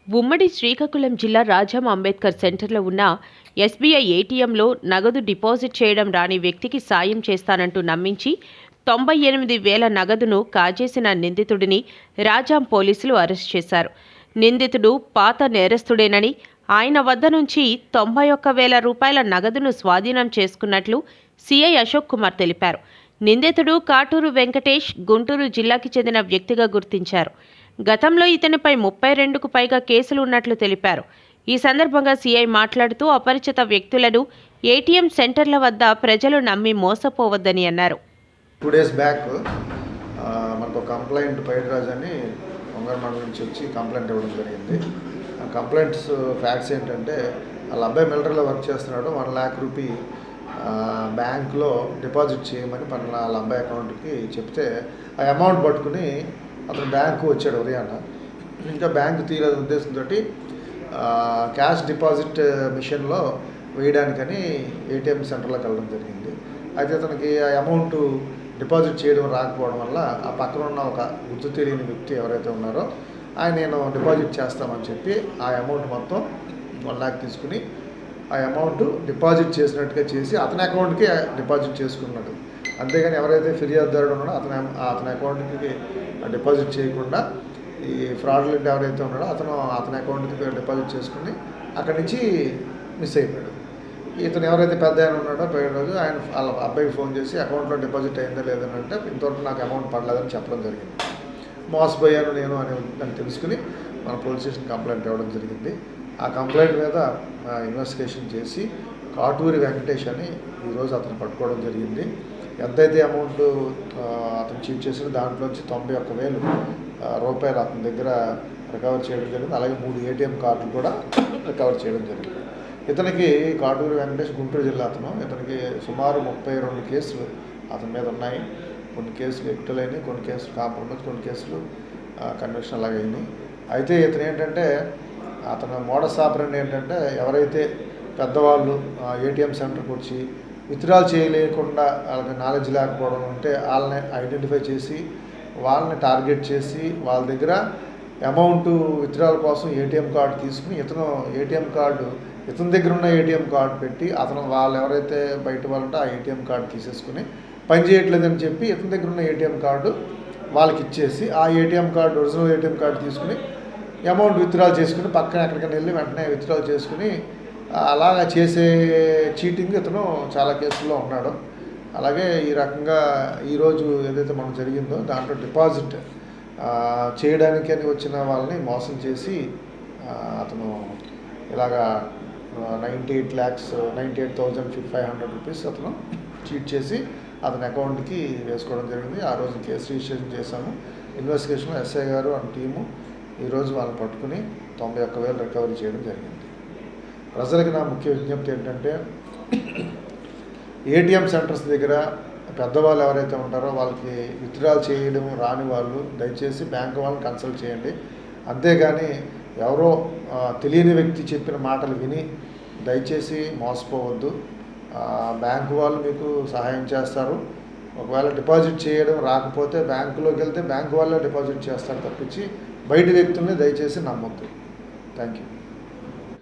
ఉమ్మడి శ్రీకాకుళం జిల్లా రాజాం అంబేద్కర్ సెంటర్లో ఉన్న ఎస్బీఐ ఏటీఎంలో నగదు డిపాజిట్ చేయడం రాని వ్యక్తికి సాయం చేస్తానంటూ నమ్మించి 98,000 నగదును కాజేసిన నిందితుడిని రాజాం పోలీసులు అరెస్ట్ చేశారు. నిందితుడు పాత నేరస్తుడేనని, ఆయన వద్ద నుంచి 91,000 రూపాయల నగదును స్వాధీనం చేసుకున్నట్లు సీఐ అశోక్ కుమార్ తెలిపారు. నిందితుడు కాటూరు వెంకటేష్ గుంటూరు జిల్లాకి చెందిన వ్యక్తిగా గుర్తించారు. గతంలో ఇతనిపై 32కు పైగా కేసులు ఉన్నట్లు తెలిపారు. ఈ సందర్భంగా సీఐ మాట్లాడుతూ అపరిచిత వ్యక్తులను ఏటీఎం సెంటర్ల వద్ద ప్రజలు నమ్మి మోసపోవద్దని అన్నారు. 2 days బ్యాక్ మనకు కంప్లైంట్ పైడిరాజ్ అని మంగళమండ నుంచి వచ్చి కంప్లైంట్ ఇవ్వడం జరిగింది. ఆ కంప్లైంట్స్ ఫ్యాక్ట్స్ ఏంటంటే వాళ్ళ అబ్బాయి మిలిటరీలో వర్క్ చేస్తున్నాడు. 1 lakh రూపీ బ్యాంక్లో డిపాజిట్ చేయమని వాళ్ళ అబ్బాయి అకౌంట్కి చెప్తే ఆ అమౌంట్ పట్టుకుని అతను బ్యాంకు వచ్చాడు ఉదయాన్న. ఇంకా బ్యాంకు తీయలేదు ఉద్దేశంతో క్యాష్ డిపాజిట్ మిషన్లో వేయడానికని ఏటీఎం సెంటర్లోకి వెళ్ళడం జరిగింది. అయితే అతనికి ఆ అమౌంట్ డిపాజిట్ చేయడం రాకపోవడం వల్ల ఆ పక్కన ఉన్న ఒక గుర్తు తెలియని వ్యక్తి ఎవరైతే ఉన్నారో ఆయన నేను డిపాజిట్ చేస్తామని చెప్పి ఆ అమౌంట్ మొత్తం 1 lakh తీసుకుని ఆ అమౌంట్ డిపాజిట్ చేసినట్టుగా చేసి అతని అకౌంట్కి డిపాజిట్ చేసుకున్నాడు. అంతేగాని ఎవరైతే ఫిర్యాదుదారుడు ఉన్నాడో అతని అకౌంట్కి డిపాజిట్ చేయకుండా ఈ ఫ్రాడ్లెంట్ ఎవరైతే ఉన్నాడో అతని అకౌంట్కి డిపాజిట్ చేసుకుని అక్కడి నుంచి మిస్ అయిపోయాడు. ఇతను ఎవరైతే పెద్ద ఆయన ఉన్నాడో రోజు ఆయన వాళ్ళ అబ్బాయికి ఫోన్ చేసి అకౌంట్లో డిపాజిట్ అయిందా లేదని అంటే ఇంతవరకు నాకు అమౌంట్ పడలేదని చెప్పడం జరిగింది. మోసపోయాను నేను అని తెలుసుకుని మన పోలీస్ స్టేషన్ కంప్లైంట్ ఇవ్వడం జరిగింది. ఆ కంప్లైంట్ మీద ఇన్వెస్టిగేషన్ చేసి కాటూరి వెంకటేష్ అని ఈరోజు అతను పట్టుకోవడం జరిగింది. ఎంతైతే అమౌంట్ అతను చీట్ చేసిన దాంట్లోంచి 91,000 రూపాయలు అతని దగ్గర రికవర్ చేయడం జరిగింది. అలాగే 3 ఏటీఎం కార్డులు కూడా రికవర్ చేయడం జరిగింది. ఇతనికి కాటూరి వెంకటేష్ గుంటూరు జిల్లా అతను. ఇతనికి సుమారు 32 కేసులు అతని మీద ఉన్నాయి. కొన్ని కేసులు ఎక్విటల్ అయినాయి, కొన్ని కేసులు కాంప్రమైజ్, కొన్ని కేసులు కన్విక్షన్ అలాగే అయినాయి. అయితే ఇతను ఏంటంటే అతను మోడస్ ఆపరెండి ఏంటంటే ఎవరైతే పెద్దవాళ్ళు ఏటీఎం సెంటర్కి వచ్చి విత్డ్రాల్ చేయలేకుండా వాళ్ళకి నాలెడ్జ్ లేకపోవడం ఉంటే వాళ్ళని ఐడెంటిఫై చేసి వాళ్ళని టార్గెట్ చేసి వాళ్ళ దగ్గర అమౌంట్ విత్డ్రాల్ కోసం ఏటీఎం కార్డు తీసుకుని ఇతని దగ్గర ఉన్న ఏటీఎం కార్డు పెట్టి వాళ్ళు ఎవరైతే బయట వాళ్ళు ఉంటే ఆ ఏటీఎం కార్డు తీసేసుకుని పని చేయట్లేదని చెప్పి ఇతని దగ్గర ఉన్న ఏటీఎం కార్డు వాళ్ళకి ఇచ్చేసి ఆ ATM card original ATM card తీసుకుని అమౌంట్ విత్డ్రాల్ చేసుకుని పక్కన ఎక్కడికైనా వెళ్ళి వెంటనే విత్డ్రాల్ చేసుకుని అలాగా చేసే చీటింగ్ ఇతను చాలా కేసుల్లో ఉన్నాడు. అలాగే ఈ రకంగా ఈరోజు ఏదైతే మనకు జరిగిందో దాంట్లో డిపాజిట్ చేయడానికి అని వచ్చిన వాళ్ళని మోసం చేసి అతను ఇలాగా 98,500 రూపీస్ అతను చీట్ చేసి అతని అకౌంట్కి వేసుకోవడం జరిగింది. ఆ రోజు కేసు రిజిస్ట్రేషన్ చేశాము. ఇన్వెస్టిగేషన్లో ఎస్ఐ గారు అండ్ టీము ఈరోజు వాళ్ళని పట్టుకుని 91,000 రికవరీ చేయడం జరిగింది. ప్రజలకి నా ముఖ్య విజ్ఞప్తి ఏంటంటే ఏటీఎం సెంటర్స్ దగ్గర పెద్దవాళ్ళు ఎవరైతే ఉంటారో వాళ్ళకి విత్డ్రాల్ చేయడం రాని వాళ్ళు దయచేసి బ్యాంకు వాళ్ళని కన్సల్ట్ చేయండి. అంతేగాని ఎవరో తెలియని వ్యక్తి చెప్పిన మాటలు విని దయచేసి మోసపోవద్దు. బ్యాంకు వాళ్ళు మీకు సహాయం చేస్తారు. ఒకవేళ డిపాజిట్ చేయడం రాకపోతే బ్యాంకులోకి వెళ్తే బ్యాంకు వాళ్ళే డిపాజిట్ చేస్తారు తప్పించి బయట వ్యక్తుల్ని దయచేసి నమ్మొద్దు. Thank you.